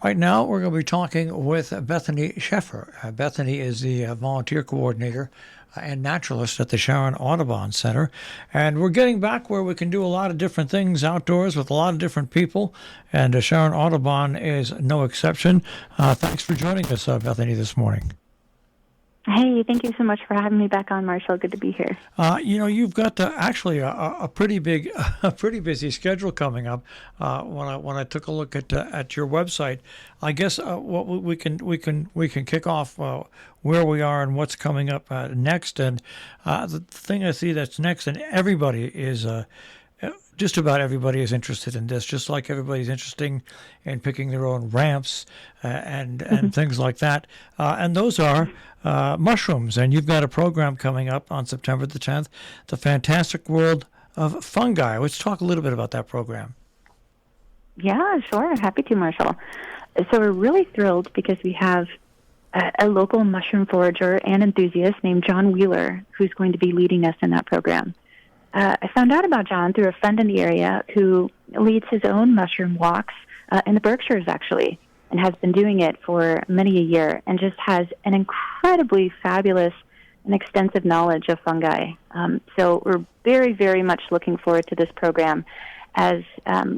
Right now, we're going to be talking with Bethany Sheffer. Bethany is the volunteer coordinator and naturalist at the Sharon Audubon Center. And we're getting back where we can do a lot of different things outdoors with a lot of different people. And Sharon Audubon is no exception. Thanks for joining us, Bethany, this morning. Hey, thank you so much for having me back on, Marshall. Good to be here. You've got actually a pretty big, a pretty busy schedule coming up. When I took a look at your website, I guess what we can kick off where we are and what's coming up next. And the thing I see that's next, and everybody is. Just about everybody is interested in this, just like everybody's interested in picking their own ramps and things like that. And those are mushrooms. And you've got a program coming up on September the 10th, The Fantastic World of Fungi. Let's talk a little bit about that program. Yeah, sure. Happy to, Marshall. So we're really thrilled because we have a local mushroom forager and enthusiast named John Wheeler who's going to be leading us in that program. I found out about John through a friend in the area who leads his own mushroom walks in the Berkshires, actually, and has been doing it for many a year and just has an incredibly fabulous and extensive knowledge of fungi. So we're very, very much looking forward to this program as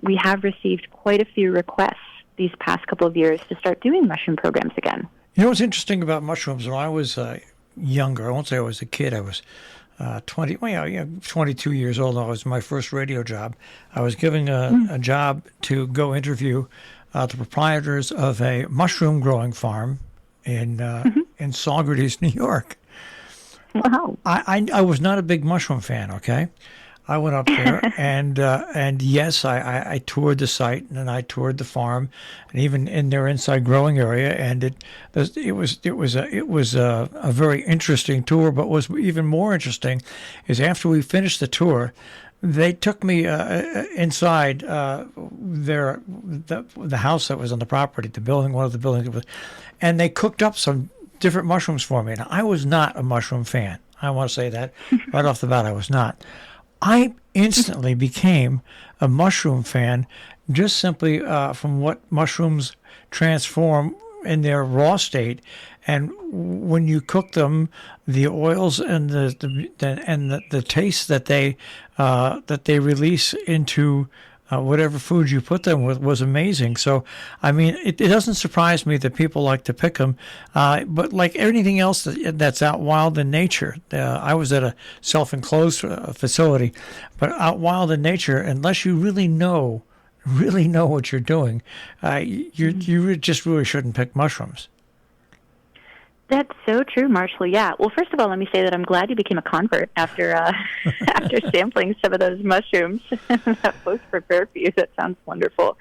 we have received quite a few requests these past couple of years to start doing mushroom programs again. You know what's interesting about mushrooms? When I was younger, I won't say I was a kid, I was 22 years old. That was my first radio job. I was given a job to go interview the proprietors of a mushroom growing farm in Saugerties, New York. Wow. I was not a big mushroom fan, okay? I went up there and yes, I toured the site and I toured the farm and even in their inside growing area, and it was a very interesting tour. But what's even more interesting is after we finished the tour, they took me inside the house that was on the property, one of the buildings, and they cooked up some different mushrooms for me. And I was not a mushroom fan. I want to say that right off the bat, I was not. I instantly became a mushroom fan just simply from what mushrooms transform in their raw state, and when you cook them, the oils and the taste that they release into whatever food you put them with was amazing. So, I mean, it doesn't surprise me that people like to pick them. But like anything else that's out wild in nature, I was at a self-enclosed facility, but out wild in nature, unless you really know what you're doing, you just really shouldn't pick mushrooms. That's so true, Marshall. Yeah. Well, first of all, let me say that I'm glad you became a convert after after sampling some of those mushrooms that was prepared for you. That sounds wonderful.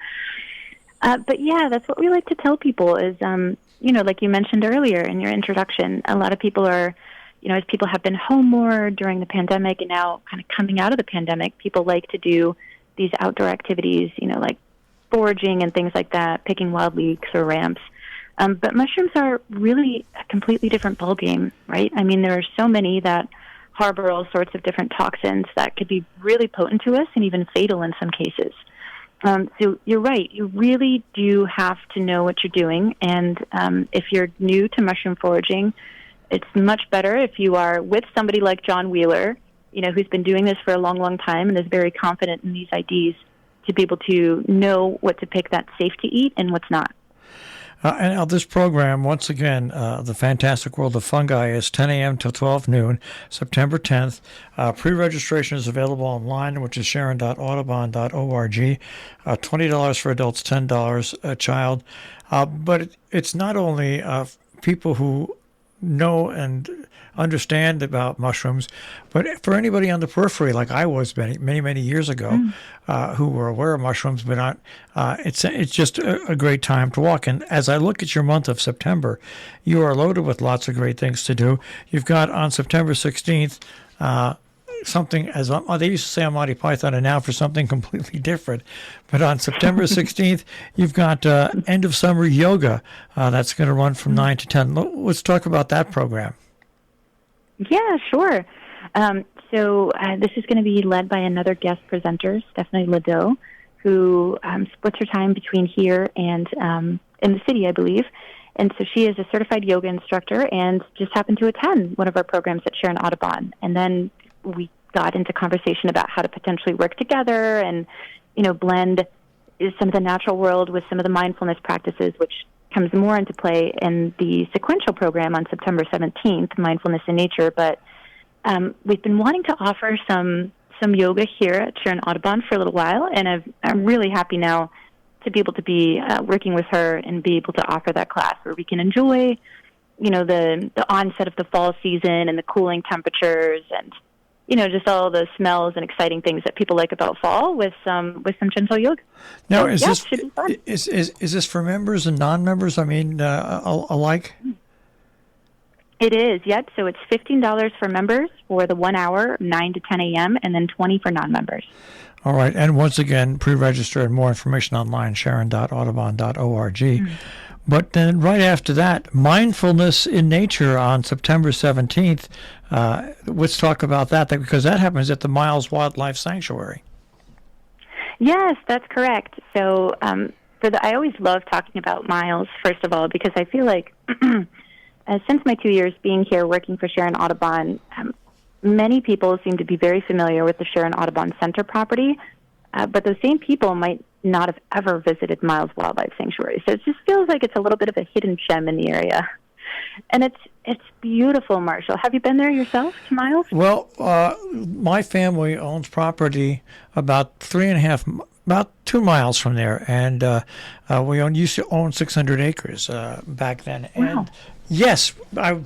But yeah, that's what we like to tell people is, like you mentioned earlier in your introduction, a lot of people are, as people have been home more during the pandemic and now kind of coming out of the pandemic, people like to do these outdoor activities, like foraging and things like that, picking wild leeks or ramps. But mushrooms are really a completely different ballgame, right? I mean, there are so many that harbor all sorts of different toxins that could be really potent to us and even fatal in some cases. So you're right. You really do have to know what you're doing. And if you're new to mushroom foraging, it's much better if you are with somebody like John Wheeler, who's been doing this for a long, long time and is very confident in these IDs to be able to know what to pick that's safe to eat and what's not. And now this program, once again, The Fantastic World of Fungi, is 10 a.m. till 12 noon, September 10th. Pre-registration is available online, which is sharon.audubon.org. $20 for adults, $10 a child. But it's not only people who know and understand about mushrooms, but for anybody on the periphery, like I was many years ago, who were aware of mushrooms, but not. It's just a great time to walk. And as I look at your month of September, you are loaded with lots of great things to do. You've got on September 16th. Something as they used to say on Monty Python, and now for something completely different. But on September 16th, you've got end of summer yoga that's going to run from 9 to 10. Let's talk about that program. Yeah, sure. So this is going to be led by another guest presenter, Stephanie Ladeau, who splits her time between here and in the city, I believe. And so she is a certified yoga instructor and just happened to attend one of our programs at Sharon Audubon. And then we got into conversation about how to potentially work together and, blend some of the natural world with some of the mindfulness practices, which comes more into play in the sequential program on September 17th, Mindfulness in Nature. But we've been wanting to offer some yoga here at Sharon Audubon for a little while, and I'm really happy now to be able to be working with her and be able to offer that class where we can enjoy, the onset of the fall season and the cooling temperatures and, just all the smells and exciting things that people like about fall with some gentle yoga. Now, so, is yeah, this it should be fun. Is this for members and non-members? I mean, alike. It is, yep. So it's $15 for members for the 1 hour, 9 to 10 a.m., and then $20 for non-members. All right. And once again, pre-register and more information online, sharon.audubon.org. But then right after that, Mindfulness in Nature on September 17th. Let's talk about that because that happens at the Miles Wildlife Sanctuary. Yes, that's correct. So I always love talking about Miles, first of all, because I feel like since my 2 years being here working for Sharon Audubon, many people seem to be very familiar with the Sharon Audubon Center property, but those same people might not have ever visited Miles Wildlife Sanctuary. So it just feels like it's a little bit of a hidden gem in the area. And it's beautiful, Marshall. Have you been there yourself to Miles? Well, my family owns property about 2 miles from there, and we used to own 600 acres back then. Wow. And yes, I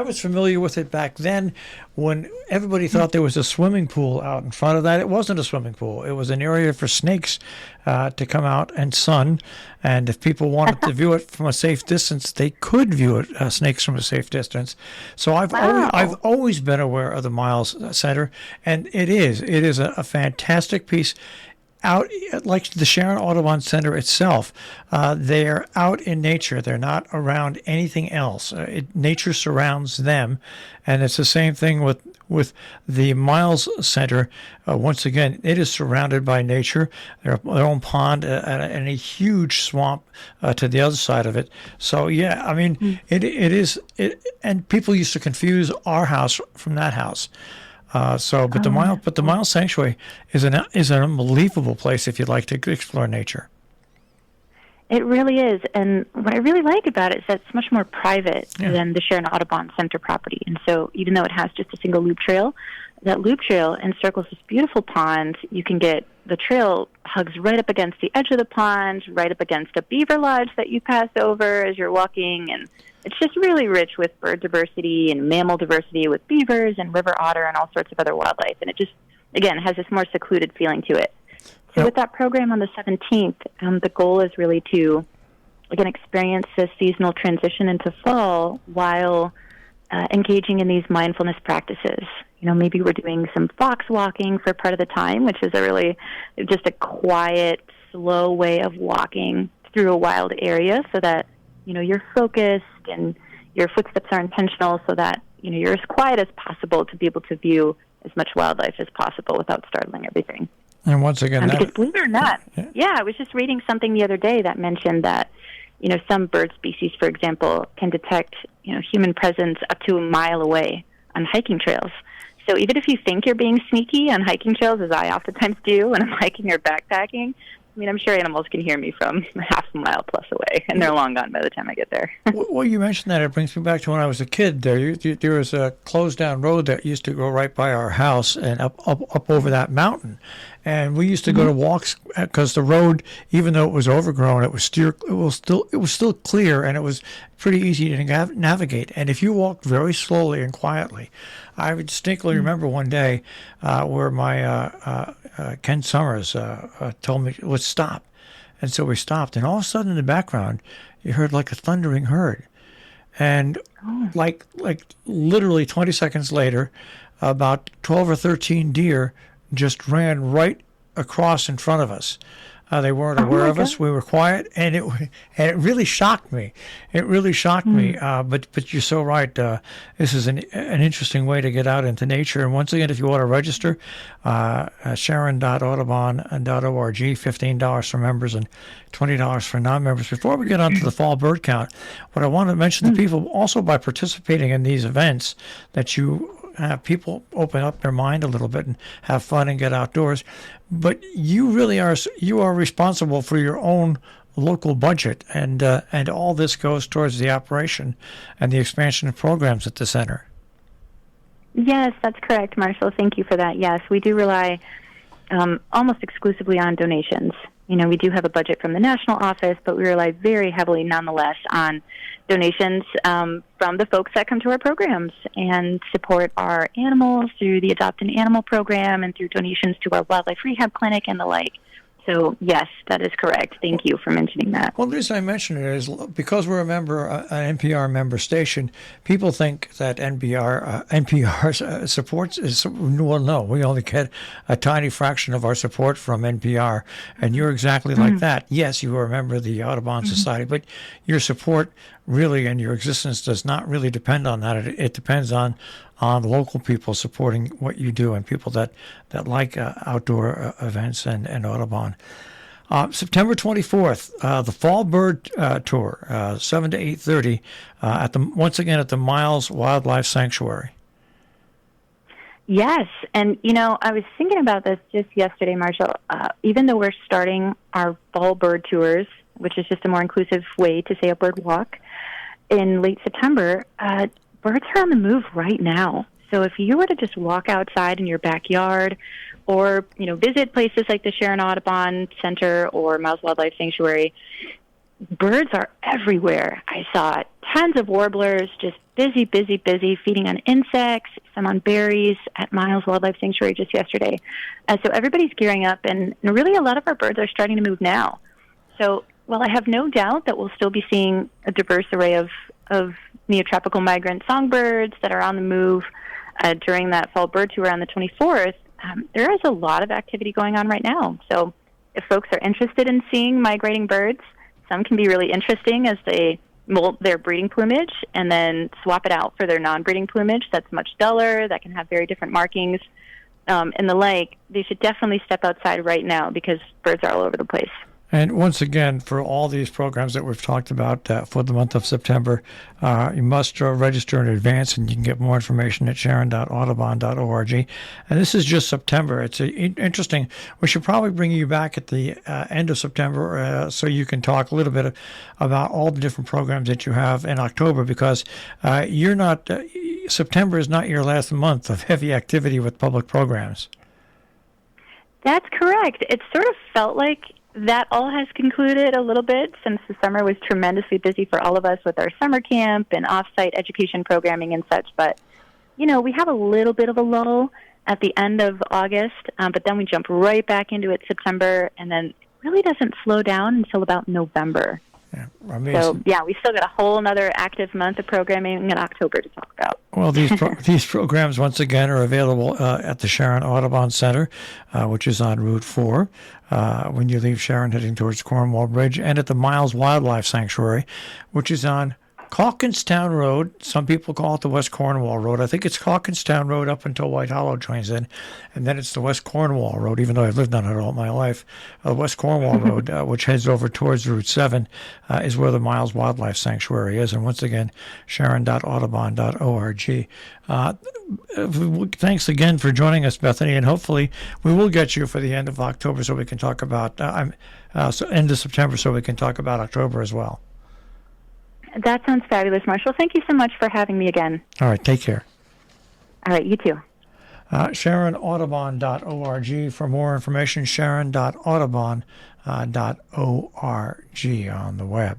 was familiar with it back then when everybody thought there was a swimming pool out in front of that. It wasn't a swimming pool. It was an area for snakes to come out and sun. And if people wanted to view it from a safe distance, they could view it, snakes from a safe distance. So I've always been aware of the Miles Center, and it is a fantastic piece. Out like the Sharon Audubon Center itself, they're out in nature. They're not around anything else. Nature surrounds them, and it's the same thing with the Miles Center. Once again, it is surrounded by nature. Their own pond and a huge swamp to the other side of it. So yeah, I mean, it is. And people used to confuse our house from that house. But the Miles Sanctuary is an unbelievable place if you'd like to explore nature. It really is, and what I really like about it is that it's much more private than the Sharon Audubon Center property. And so, even though it has just a single loop trail, that loop trail encircles this beautiful pond. You can get the trail hugs right up against the edge of the pond, right up against a beaver lodge that you pass over as you're walking, and it's just really rich with bird diversity and mammal diversity with beavers and river otter and all sorts of other wildlife. And it just, again, has this more secluded feeling to it. So with that program on the 17th, the goal is really to, again, experience this seasonal transition into fall while engaging in these mindfulness practices. Maybe we're doing some fox walking for part of the time, which is just a quiet, slow way of walking through a wild area so that you're focused and your footsteps are intentional so that, you're as quiet as possible to be able to view as much wildlife as possible without startling everything. And once again, because believe it or not, I was just reading something the other day that mentioned that, some bird species, for example, can detect, human presence up to a mile away on hiking trails. So even if you think you're being sneaky on hiking trails, as I oftentimes do when I'm hiking or backpacking, I'm sure animals can hear me from half a mile plus away, and they're long gone by the time I get there. Well, you mentioned that. It brings me back to when I was a kid. There was a closed-down road that used to go right by our house and up over that mountain. And we used to go to walks because the road, even though it was overgrown, it was still clear, and it was pretty easy to navigate. And if you walked very slowly and quietly, I would distinctly remember one day where my Ken Summers told me, let's stop. And so we stopped, and all of a sudden in the background, you heard like a thundering herd. And like literally 20 seconds later, about 12 or 13 deer just ran right across in front of us. They weren't aware of us. We were quiet, and it really shocked me. It really shocked me. But you're so right. This is an interesting way to get out into nature. And once again, if you want to register, Sharon.Audubon.org, $15 for members and $20 for non-members. Before we get on to the fall bird count, what I want to mention to people, also by participating in these events, that you have people open up their mind a little bit and have fun and get outdoors. But you really are responsible for your own local budget, and all this goes towards the operation and the expansion of programs at the center. Yes, that's correct, Marshall. Thank you for that. Yes, we do rely almost exclusively on donations. We do have a budget from the national office, but we rely very heavily nonetheless on donations from the folks that come to our programs and support our animals through the Adopt an Animal program and through donations to our wildlife rehab clinic and the like. So, yes, that is correct. Thank you for mentioning that. Well, the reason I mention it is because we're an NPR member station, people think that NPR supports is, well, no, we only get a tiny fraction of our support from NPR, and you're exactly like that. Yes, you are a member of the Audubon Society, but your support really and your existence does not really depend on that. It depends on local people supporting what you do and people that like outdoor events and Audubon. September 24th, the Fall Bird Tour, 7 to 8:30, once again at the Miles Wildlife Sanctuary. Yes, and I was thinking about this just yesterday, Marshall. Even though we're starting our fall bird tours, which is just a more inclusive way to say a bird walk, in late September, birds are on the move right now. So if you were to just walk outside in your backyard or, visit places like the Sharon Audubon Center or Miles Wildlife Sanctuary, birds are everywhere. I saw tons of warblers, just busy, feeding on insects, some on berries at Miles Wildlife Sanctuary just yesterday. So everybody's gearing up, and really a lot of our birds are starting to move now. So while I have no doubt that we'll still be seeing a diverse array of neotropical migrant songbirds that are on the move during that fall bird tour on the 24th, there is a lot of activity going on right now. So if folks are interested in seeing migrating birds, some can be really interesting as they molt their breeding plumage and then swap it out for their non-breeding plumage that's much duller, that can have very different markings and the like. They should definitely step outside right now because birds are all over the place. And once again, for all these programs that we've talked about for the month of September, you must register in advance, and you can get more information at sharon.audubon.org. And this is just September. It's interesting. We should probably bring you back at the end of September so you can talk a little bit about all the different programs that you have in October, because September is not your last month of heavy activity with public programs. That's correct. It sort of felt like that all has concluded a little bit since the summer was tremendously busy for all of us with our summer camp and off-site education programming and such. But, we have a little bit of a lull at the end of August, but then we jump right back into it September, and then it really doesn't slow down until about November. Yeah, amazing. So, we still got a whole another active month of programming in October to talk about. Well, these programs, once again, are available at the Sharon Audubon Center, which is on Route 4, when you leave Sharon heading towards Cornwall Bridge, and at the Miles Wildlife Sanctuary, which is on Calkinstown Road. Some people call it the West Cornwall Road. I think it's Calkinstown Road up until White Hollow joins in, and then it's the West Cornwall Road, even though I've lived on it all my life. West Cornwall Road, which heads over towards Route 7, is where the Miles Wildlife Sanctuary is. And once again, sharon.audubon.org. Thanks again for joining us, Bethany, and hopefully we will get you for the end of October so we can talk about, end of September so we can talk about October as well. That sounds fabulous, Marshall. Thank you so much for having me again. All right, take care. All right, you too. SharonAudubon.org. For more information, Sharon.Audubon.org on the web.